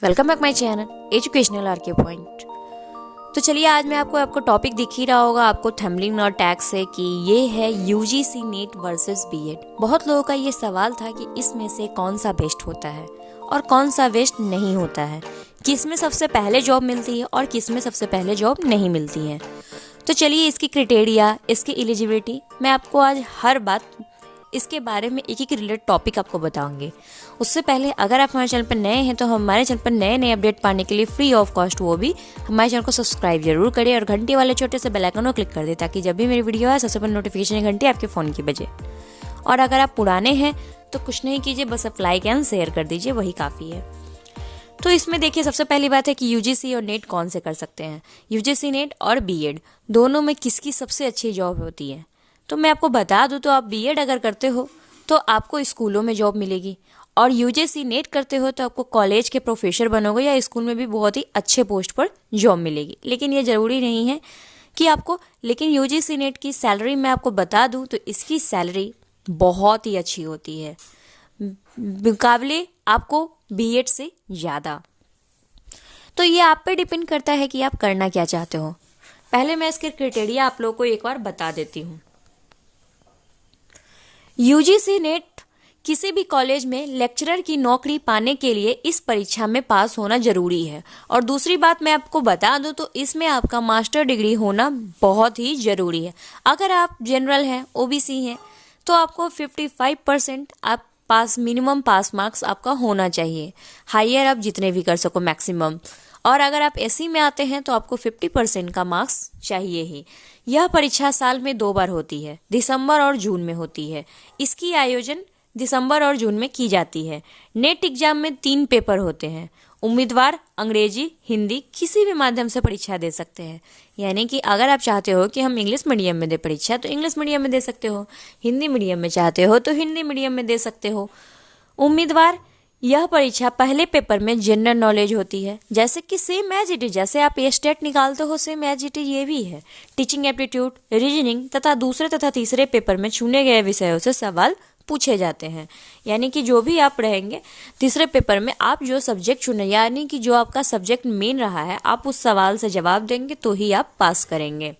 Welcome back my channel educational RK point. तो चलिए आज मैं आपको टॉपिक दिख ही रहा होगा आपको थंबनेल और टैग से कि ये है यूजीसी नेट वर्सेस बीएड। बहुत लोगों का ये सवाल था कि इसमें से कौन सा बेस्ट होता है और कौन सा बेस्ट नहीं होता है, किस में सबसे पहले जॉब मिलती है और किस में सबसे पहले जॉब नहीं मिलती है। तो चलिए इसकी क्राइटेरिया, इसकी एलिजिबिलिटी मैं आपको आज हर बात इसके बारे में एक रिलेटेड टॉपिक आपको बताऊंगे। उससे पहले अगर आप हमारे चैनल पर नए हैं तो हमारे चैनल पर नए नए अपडेट पाने के लिए फ्री ऑफ कॉस्ट वो भी हमारे चैनल को सब्सक्राइब जरूर करें और घंटे वाले छोटे से बेल आइकन को क्लिक कर दें ताकि जब भी मेरी वीडियो आए सबसे पहले नोटिफिकेशन घंटी आपके फ़ोन की बजे। और अगर आप पुराने हैं तो कुछ नहीं कीजिए, बस आप लाइक एंड शेयर कर दीजिए, वही काफ़ी है। तो इसमें देखिए सबसे पहली बात है कि यूजीसी और नेट कौन से कर सकते हैं। यूजीसी नेट और बीएड दोनों में किसकी सबसे अच्छी जॉब होती है। तो मैं आपको बता दूं तो आप बीएड अगर करते हो तो आपको स्कूलों में जॉब मिलेगी और यूजीसी नेट करते हो तो आपको कॉलेज के प्रोफेसर बनोगे या स्कूल में भी बहुत ही अच्छे पोस्ट पर जॉब मिलेगी। लेकिन ये ज़रूरी नहीं है कि आपको, लेकिन यूजीसी नेट की सैलरी मैं आपको बता दूं तो इसकी सैलरी बहुत ही अच्छी होती है मुकाबले आपको बीएड से ज़्यादा। तो ये आप पे डिपेंड करता है कि आप करना क्या चाहते हो। पहले मैं इसके क्राइटेरिया आप लोगों को एक बार बता देती हूँ। यूजीसी नेट किसी भी कॉलेज में लेक्चरर की नौकरी पाने के लिए इस परीक्षा में पास होना जरूरी है। और दूसरी बात मैं आपको बता दूं तो इसमें आपका मास्टर डिग्री होना बहुत ही जरूरी है। अगर आप जनरल हैं, ओबीसी हैं, तो आपको 55% आप पास, मिनिमम पास मार्क्स आपका होना चाहिए। हायर आप जितने भी कर सको मैक्सिमम। और अगर आप एससी में आते हैं तो आपको 50% का मार्क्स चाहिए ही। यह परीक्षा साल में 2 बार होती है, दिसंबर और जून में होती है। इसकी आयोजन दिसंबर और जून में की जाती है। नेट एग्जाम में 3 पेपर होते हैं। उम्मीदवार अंग्रेजी, हिंदी किसी भी माध्यम से परीक्षा दे सकते हैं। यानी कि अगर आप चाहते हो कि हम इंग्लिश मीडियम में दे परीक्षा तो इंग्लिश मीडियम में दे सकते हो, हिंदी मीडियम में चाहते हो तो हिंदी मीडियम में दे सकते हो। उम्मीदवार यह परीक्षा पहले पेपर में जनरल नॉलेज होती है, जैसे कि सेम एज इट इज, जैसे आप ये स्टेट निकालते हो सेम एज इट इज ये भी है। टीचिंग एप्टीट्यूड, रीजनिंग तथा दूसरे तथा तीसरे पेपर में चुने गए विषयों से सवाल पूछे जाते हैं। यानी कि जो भी आप रहेंगे तीसरे पेपर में आप जो सब्जेक्ट चुने, यानी कि जो आपका सब्जेक्ट मेन रहा है, आप उस सवाल से जवाब देंगे तो ही आप पास करेंगे।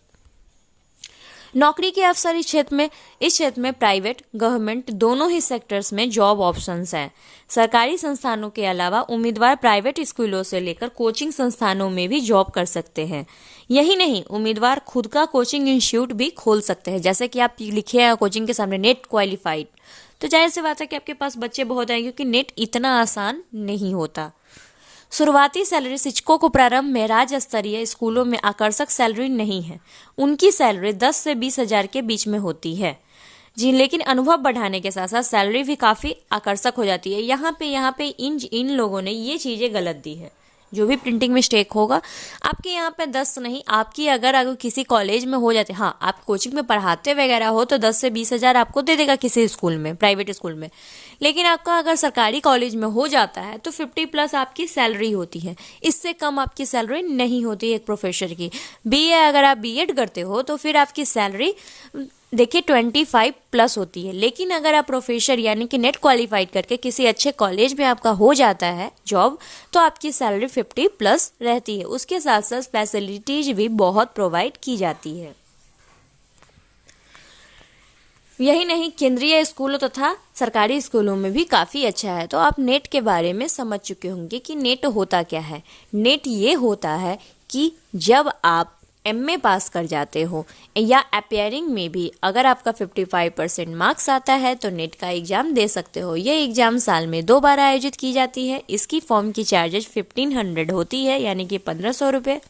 नौकरी के अवसर इस क्षेत्र में प्राइवेट, गवर्नमेंट दोनों ही सेक्टर्स में जॉब ऑप्शंस हैं। सरकारी संस्थानों के अलावा उम्मीदवार प्राइवेट स्कूलों से लेकर कोचिंग संस्थानों में भी जॉब कर सकते हैं। यही नहीं, उम्मीदवार खुद का कोचिंग इंस्टीट्यूट भी खोल सकते हैं। जैसे कि आप लिखे हैं कोचिंग के सामने नेट क्वालिफाइड, तो जाहिर सी बात है कि आपके पास बच्चे बहुत आएंगे क्योंकि नेट इतना आसान नहीं होता। शुरुआती सैलरी शिक्षकों को प्रारंभ में राज्य स्तरीय स्कूलों में आकर्षक सैलरी नहीं है। उनकी सैलरी 10 से 20 हजार के बीच में होती है जी, लेकिन अनुभव बढ़ाने के साथ साथ सैलरी भी काफ़ी आकर्षक हो जाती है। यहाँ पे इन लोगों ने ये चीज़ें गलत दी है। जो भी प्रिंटिंग मिस्टेक होगा, आपके यहाँ पे 10 नहीं, आपकी अगर किसी कॉलेज में हो जाते, हाँ आप कोचिंग में पढ़ाते वगैरह हो तो 10 से 20 हजार आपको दे देगा किसी स्कूल में, प्राइवेट स्कूल में। लेकिन आपका अगर सरकारी कॉलेज में हो जाता है तो 50+ आपकी सैलरी होती है। इससे कम आपकी सैलरी नहीं होती एक प्रोफेसर की। बीए अगर आप बीएड करते हो तो फिर आपकी सैलरी देखिए 25+ होती है। लेकिन अगर आप प्रोफेसर यानी कि नेट क्वालिफाइड करके किसी अच्छे कॉलेज में आपका हो जाता है जॉब तो आपकी सैलरी 50+ रहती है। उसके साथ साथ फैसिलिटीज भी बहुत प्रोवाइड की जाती है। यही नहीं, केंद्रीय स्कूलों तथा सरकारी स्कूलों में भी काफ़ी अच्छा है। तो आप नेट के बारे में समझ चुके होंगे कि नेट होता क्या है। नेट ये होता है कि जब आप एमए पास कर जाते हो या अपियरिंग में भी अगर आपका 55% मार्क्स आता है तो नेट का एग्ज़ाम दे सकते हो। ये एग्ज़ाम साल में 2 बार आयोजित की जाती है। इसकी फॉर्म की चार्जेज 1500 होती है, यानी कि 1500 रुपये।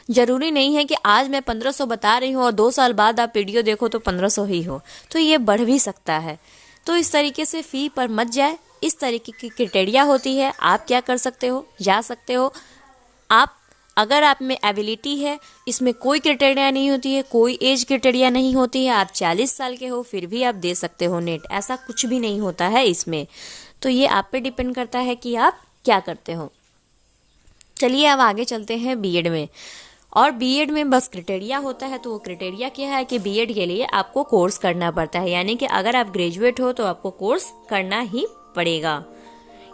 जरूरी नहीं है कि आज मैं 1500 बता रही हूँ और 2 साल बाद आप वीडियो देखो तो 1500 ही हो, तो ये बढ़ भी सकता है। तो इस तरीके से फ़ी पर मत जाए। इस तरीके की क्राइटेरिया होती है। आप क्या कर सकते हो, जा सकते हो आप, अगर आप में एबिलिटी है। इसमें कोई क्राइटेरिया नहीं होती है, कोई एज क्राइटेरिया नहीं होती है। आप 40 साल के हो फिर भी आप दे सकते हो नेट, ऐसा कुछ भी नहीं होता है इसमें। तो ये आप पे डिपेंड करता है कि आप क्या करते हो। चलिए अब आगे चलते हैं बीएड में। और बीएड में बस क्राइटेरिया होता है। तो वो क्राइटेरिया क्या है कि बीएड के लिए आपको कोर्स करना पड़ता है। यानी कि अगर आप ग्रेजुएट हो तो आपको कोर्स करना ही पड़ेगा।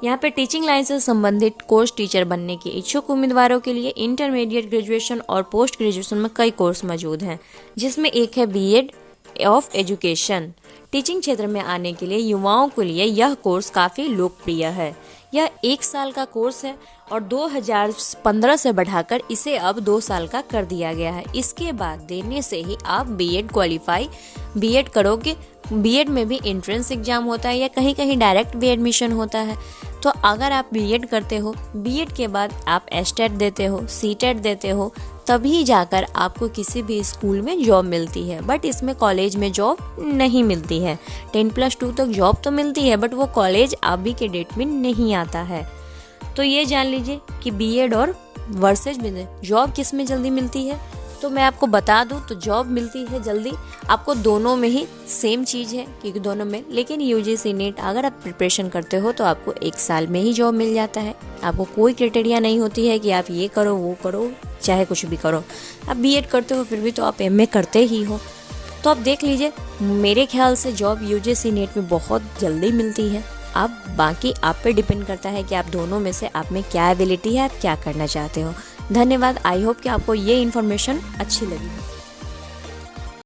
यहाँ पे टीचिंग लाइन से संबंधित कोर्स टीचर बनने के इच्छुक उम्मीदवारों के लिए इंटरमीडिएट, ग्रेजुएशन और पोस्ट ग्रेजुएशन में कई कोर्स मौजूद हैं, जिसमें एक है बीएड ऑफ एजुकेशन। टीचिंग क्षेत्र में आने के लिए युवाओं के लिए यह कोर्स काफ़ी लोकप्रिय है। यह 1 साल का कोर्स है और 2015 से बढ़ाकर इसे अब 2 साल का कर दिया गया है। इसके बाद देने से ही आप बीएड करोगे। बीएड में भी एंट्रेंस एग्जाम होता है या कहीं कहीं डायरेक्ट भी एडमिशन होता है। तो अगर आप बीएड करते हो, बीएड के बाद आप एस्टेट देते हो, सीटेट देते हो, तभी जाकर आपको किसी भी स्कूल में जॉब मिलती है। बट इसमें कॉलेज में जॉब नहीं मिलती है। 10+2 तक जॉब तो मिलती है, बट वो कॉलेज अभी के डेट में नहीं आता है। तो ये जान लीजिए कि बीएड और वर्सेज में जॉब किस में जल्दी मिलती है। तो मैं आपको बता दूं तो जॉब मिलती है जल्दी आपको दोनों में ही, सेम चीज़ है क्योंकि दोनों में। लेकिन यूजीसी नेट अगर आप प्रिपरेशन करते हो तो आपको 1 साल में ही जॉब मिल जाता है। आपको कोई क्राइटेरिया नहीं होती है कि आप ये करो वो करो, चाहे कुछ भी करो। आप बीएड करते हो फिर भी तो आप एमए करते ही हो। तो आप देख लीजिए, मेरे ख्याल से जॉब यूजीसी नेट में बहुत जल्दी मिलती है। अब बाकी आप पे डिपेंड करता है कि आप दोनों में से आप में क्या एबिलिटी है, आप क्या करना चाहते हो। धन्यवाद। आई होप कि आपको ये इन्फॉर्मेशन अच्छी लगी।